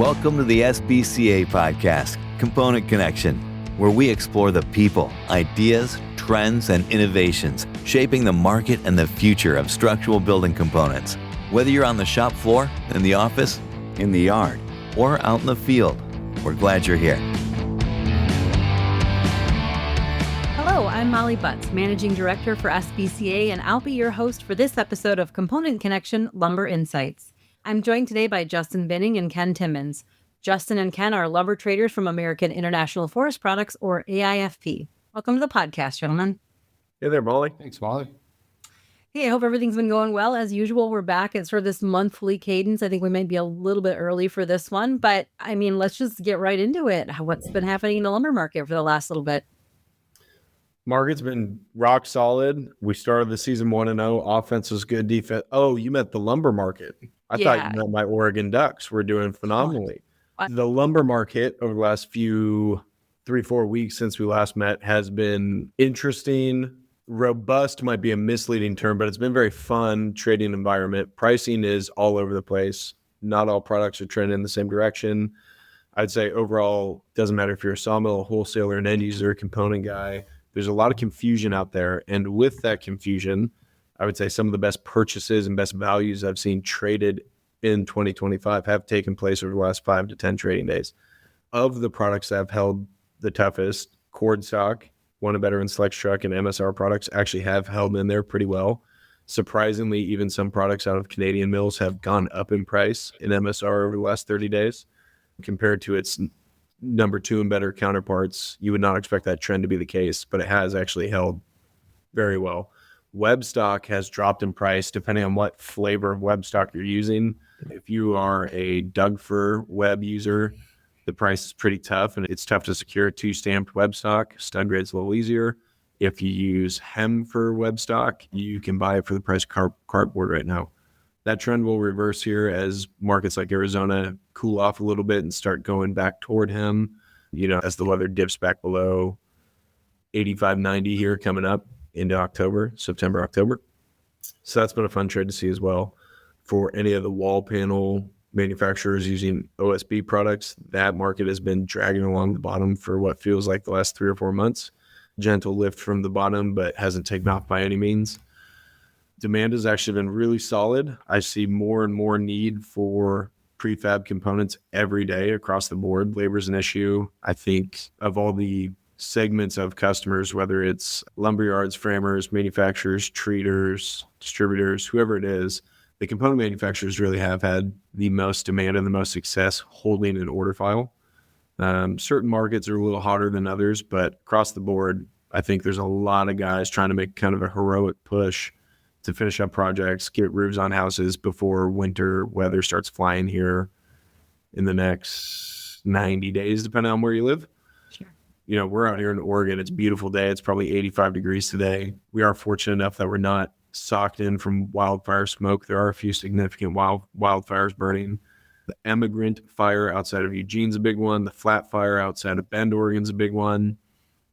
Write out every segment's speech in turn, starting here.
Welcome to the SBCA podcast, Component Connection, where we explore the people, ideas, trends, and innovations shaping the market and the future of structural building components. Whether you're on the shop floor, in the office, in the yard, or out in the field, we're glad you're here. Hello, I'm Molly Butz, Managing Director for SBCA, and I'll be your host for this episode of Component Connection Lumber Insights. I'm joined today by Justin Binning and Ken Timmins. Justin and Ken are lumber traders from American International Forest Products, or AIFP. Welcome to the podcast, gentlemen. Hey there, Molly. Thanks, Molly. Hey, I hope everything's been going well. As usual, we're back at sort of this monthly cadence. I think we might be a little bit early for this one, but I mean, let's just get right into it. What's been happening in the lumber market for the last little bit? Market's been rock solid. We started the season 1-0. Offense was good. Defense. Oh, you meant the lumber market. I thought you meant my Oregon Ducks were doing phenomenally. The lumber market over the last 3-4 weeks since we last met has been interesting. Robust might be a misleading term, but it's been very fun trading environment. Pricing is all over the place. Not all products are trending in the same direction. I'd say overall, doesn't matter if you're a sawmill, a wholesaler, an end user, a component guy. There's a lot of confusion out there. And with that confusion, I would say some of the best purchases and best values I've seen traded in 2025 have taken place over the last 5 to 10 trading days. Of the products that have held the toughest, cord stock, One Better and Select Truck and MSR products actually have held in there pretty well. Surprisingly, even some products out of Canadian mills have gone up in price in MSR over the last 30 days compared to its number 2 and better counterparts. You would not expect that trend to be the case, but it has actually held very well. Web stock has dropped in price depending on what flavor of web stock you're using. If you are a Doug Fir web user, the price is pretty tough, and it's tough to secure 2-stamped web stock. Stud grade's a little easier. If you use hem for web stock, you can buy it for the price of cardboard right now. That trend will reverse here as markets like Arizona cool off a little bit and start going back toward hem, as the weather dips back below 85, 90 here coming up into September, October. So that's been a fun trade to see as well. For any of the wall panel manufacturers using OSB products, that market has been dragging along the bottom for what feels like the last 3 or 4 months. Gentle lift from the bottom, but hasn't taken off by any means. Demand has actually been really solid. I see more and more need for prefab components every day across the board. Labor is an issue. I think of all the segments of customers, whether it's lumberyards, framers, manufacturers, treaters, distributors, whoever it is, the component manufacturers really have had the most demand and the most success holding an order file. Certain markets are a little hotter than others, but across the board, I think there's a lot of guys trying to make kind of a heroic push to finish up projects, get roofs on houses before winter weather starts flying here in the next 90 days, depending on where you live. Sure. We're out here in Oregon. It's a beautiful day. It's probably 85 degrees today. We are fortunate enough that we're not socked in from wildfire smoke. There are a few significant wildfires burning. The Emigrant fire outside of Eugene's a big one. The Flat fire outside of Bend, Oregon's a big one.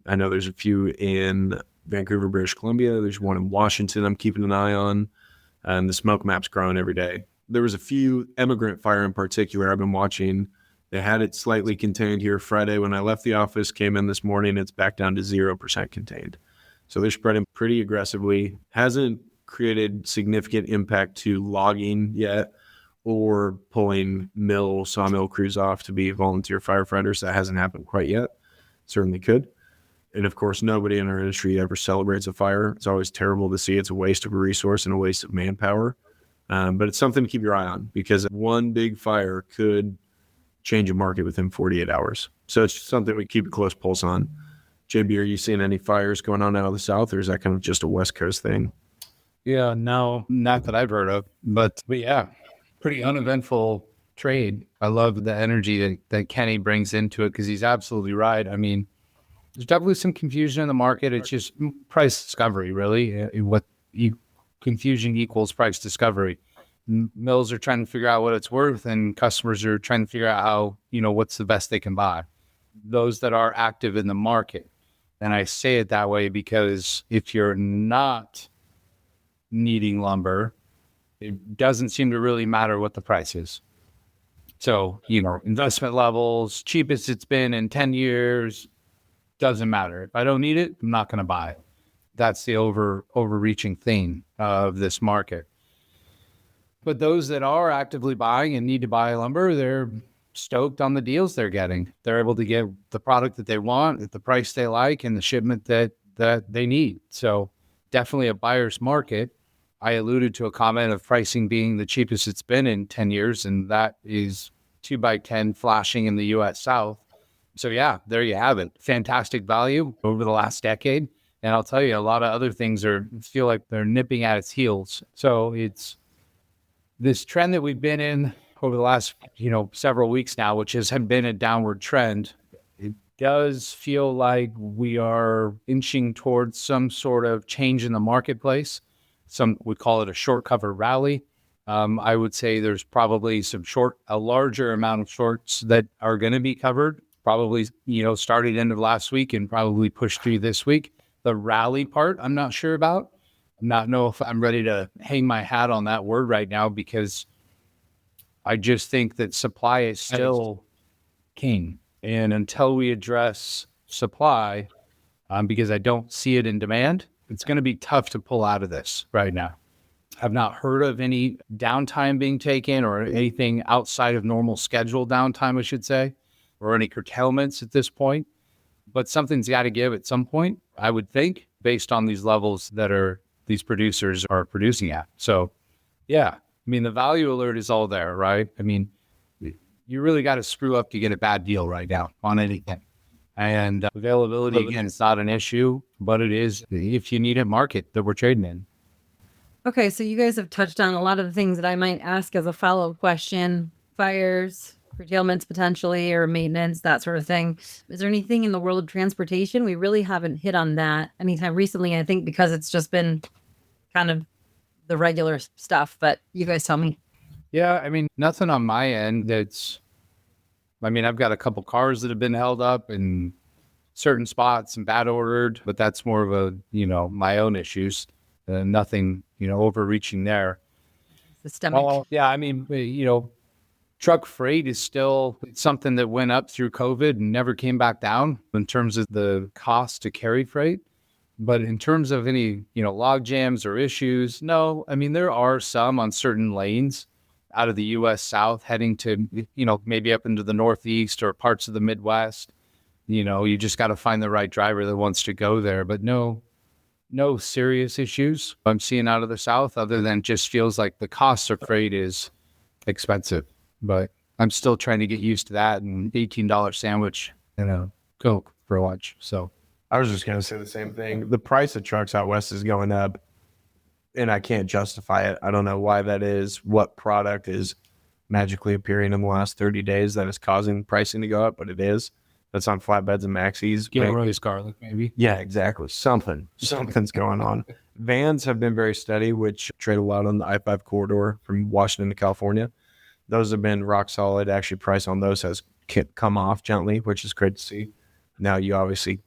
I know there's a few in Vancouver, British Columbia. There's one in Washington I'm keeping an eye on. And the smoke map's growing every day. There was a few Emigrant fire in particular I've been watching. They had it slightly contained here Friday when I left the office, came in this morning, it's back down to 0% contained. So they're spreading pretty aggressively. Hasn't created significant impact to logging yet or pulling sawmill crews off to be volunteer firefighters. That hasn't happened quite yet. Certainly could. And of course, nobody in our industry ever celebrates a fire. It's always terrible to see. It's a waste of a resource and a waste of manpower. But it's something to keep your eye on because one big fire could change a market within 48 hours. So it's something we keep a close pulse on. JB, are you seeing any fires going on out of the South, or is that kind of just a West Coast thing? Yeah, no, not that I've heard of, but yeah, pretty uneventful trade. I love the energy that Kenny brings into it because he's absolutely right. I mean, there's definitely some confusion in the market. It's just price discovery, really. Confusion equals price discovery. Mills are trying to figure out what it's worth, and customers are trying to figure out how, what's the best they can buy. Those that are active in the market. And I say it that way because if you're not needing lumber, it doesn't seem to really matter what the price is. So, investment levels, cheapest it's been in 10 years, doesn't matter. If I don't need it, I'm not going to buy it. That's the overreaching theme of this market. But those that are actively buying and need to buy lumber, they're stoked on the deals they're getting. They're able to get the product that they want at the price they like and the shipment that they need. So definitely a buyer's market. I alluded to a comment of pricing being the cheapest it's been in 10 years, and that is 2x10 flashing in the U.S. South. So yeah, there you have it. Fantastic value over the last decade. And I'll tell you, a lot of other things feel like they're nipping at its heels. So it's this trend that we've been in over the last, several weeks now, which has been a downward trend. It does feel like we are inching towards some sort of change in the marketplace. Some would call it a short cover rally. I would say there's probably a larger amount of shorts that are going to be covered, probably, started end of last week and probably pushed through this week. The rally part, I'm not sure about. I'm not know if I'm ready to hang my hat on that word right now, because I just think that supply is still king. And until we address supply, because I don't see it in demand, it's going to be tough to pull out of this right now. I've not heard of any downtime being taken or anything outside of normal scheduled downtime, I should say, or any curtailments at this point. But something's got to give at some point, I would think, based on these levels that these producers are producing at. So, yeah, the value alert is all there, right? You really got to screw up to get a bad deal right now on anything. And availability, again, it's not an issue, but it is, if you need a market that we're trading in. Okay, so you guys have touched on a lot of the things that I might ask as a follow-up question: fires, curtailments potentially, or maintenance, that sort of thing. Is there anything in the world of transportation? We really haven't hit on that anytime recently, I think, because it's just been kind of the regular stuff, but you guys tell me. Yeah, nothing on my end I've got a couple cars that have been held up in certain spots and bad ordered, but that's more of my own issues. Nothing, overreaching there. Systemic. Truck freight is still something that went up through COVID and never came back down in terms of the cost to carry freight. But in terms of any, log jams or issues, no. There are some on certain lanes out of the U.S. South heading to, maybe up into the Northeast or parts of the Midwest. You just got to find the right driver that wants to go there. But no serious issues I'm seeing out of the South, other than just feels like the cost of freight is expensive. But I'm still trying to get used to that, and $18 sandwich and a Coke for lunch. So I was just going to say the same thing. The price of trucks out west is going up, and I can't justify it. I don't know why that is. What product is magically appearing in the last 30 days that is causing pricing to go up, but it is. That's on flatbeds and maxis. Gilroy's garlic, maybe. Yeah, exactly. Something's going on. Vans have been very steady, which trade a lot on the I-5 corridor from Washington to California. Those have been rock solid. Actually, price on those has come off gently, which is great to see. Now,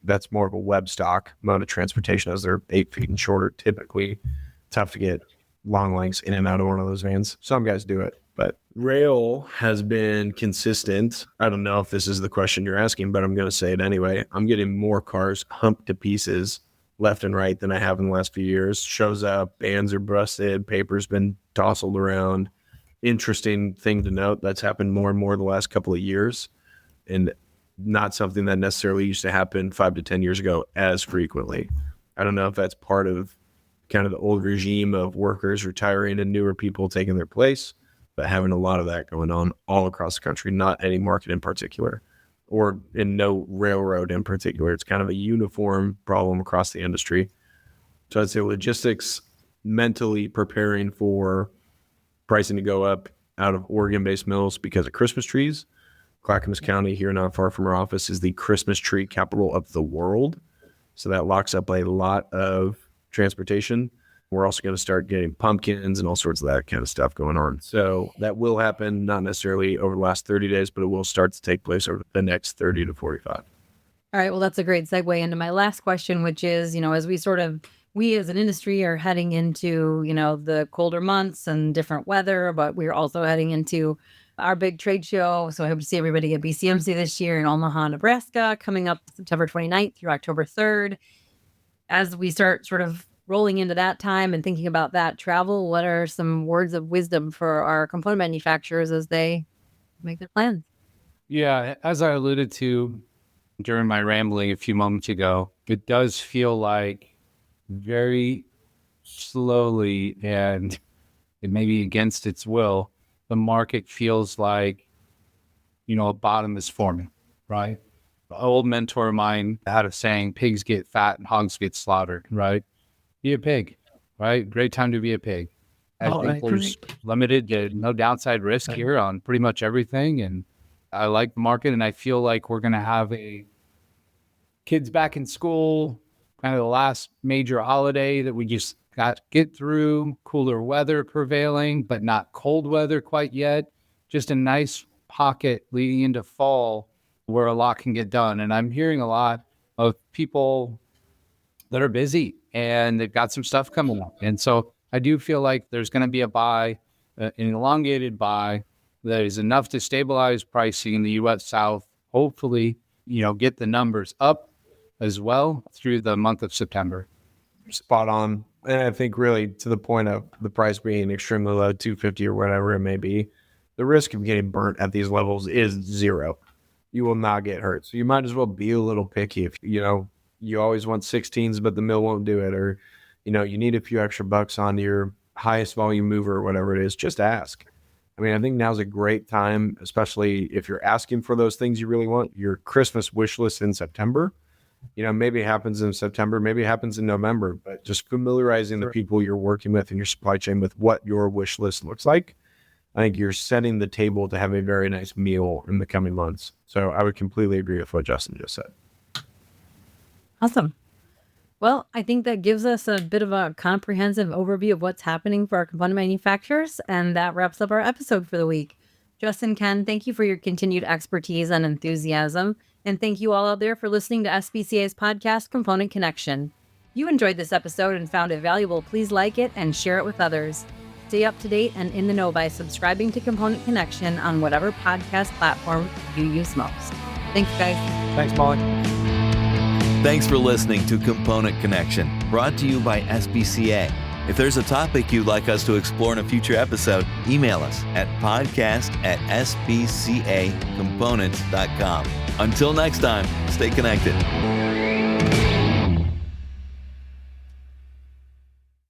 that's more of a web stock mode of transportation, as they're 8 feet and shorter. Typically, tough to get long lengths in and out of one of those vans. Some guys do it, but rail has been consistent. I don't know if this is the question you're asking, but I'm going to say it anyway. I'm getting more cars humped to pieces left and right than I have in the last few years. Shows up, bands are busted, paper's been tousled around. Interesting thing to note, that's happened more and more the last couple of years, and not something that necessarily used to happen 5 to 10 years ago as frequently. I don't know if that's part of kind of the old regime of workers retiring and newer people taking their place, but having a lot of that going on all across the country, not any market in particular, or in no railroad in particular. It's kind of a uniform problem across the industry. So I'd say logistics, mentally preparing for pricing to go up out of Oregon-based mills because of Christmas trees. Clackamas County, here not far from our office, is the Christmas tree capital of the world. So that locks up a lot of transportation. We're also going to start getting pumpkins and all sorts of that kind of stuff going on. So that will happen, not necessarily over the last 30 days, but it will start to take place over the next 30 to 45. All right. Well, that's a great segue into my last question, which is, as we as an industry are heading into, the colder months and different weather, but we're also heading into our big trade show. So I hope to see everybody at BCMC this year in Omaha, Nebraska, coming up September 29th through October 3rd. As we start sort of rolling into that time and thinking about that travel, what are some words of wisdom for our component manufacturers as they make their plans? Yeah, as I alluded to during my rambling a few moments ago, it does feel like very slowly, and it may be against its will, the market feels like, a bottom is forming, right? An old mentor of mine had a saying, pigs get fat and hogs get slaughtered, right? Be a pig, right? Great time to be a pig. I think there's limited, no downside risk here on pretty much everything. And I like the market, and I feel like we're going to have kids back in school, kind of the last major holiday that we just got to get through, cooler weather prevailing, but not cold weather quite yet. Just a nice pocket leading into fall where a lot can get done. And I'm hearing a lot of people that are busy and they've got some stuff coming up. And so I do feel like there's going to be a buy, an elongated buy that is enough to stabilize pricing in the U.S. South, hopefully, get the numbers up as well through the month of September. Spot on. And I think really to the point of the price being extremely low, 250 or whatever it may be, the risk of getting burnt at these levels is zero. You will not get hurt. So you might as well be a little picky. If, you always want 16s, but the mill won't do it. Or, you need a few extra bucks on your highest volume mover or whatever it is, just ask. I mean, I think now's a great time, especially if you're asking for those things you really want. Your Christmas wish list in September, maybe it happens in September, maybe it happens in November, but just familiarizing the people you're working with in your supply chain with what your wish list looks like. I think you're setting the table to have a very nice meal in the coming months. So I would completely agree with what Justin just said. Awesome. Well, I think that gives us a bit of a comprehensive overview of what's happening for our component manufacturers, and that wraps up our episode for the week. Justin, Ken, thank you for your continued expertise and enthusiasm, and thank you all out there for listening to SBCA's podcast, Component Connection. If you enjoyed this episode and found it valuable, please like it and share it with others. Stay up to date and in the know by subscribing to Component Connection on whatever podcast platform you use most. Thanks, guys. Thanks, Molly. Thanks for listening to Component Connection, brought to you by SBCA. If there's a topic you'd like us to explore in a future episode, email us at podcast@sbcacomponents.com. Until next time, stay connected.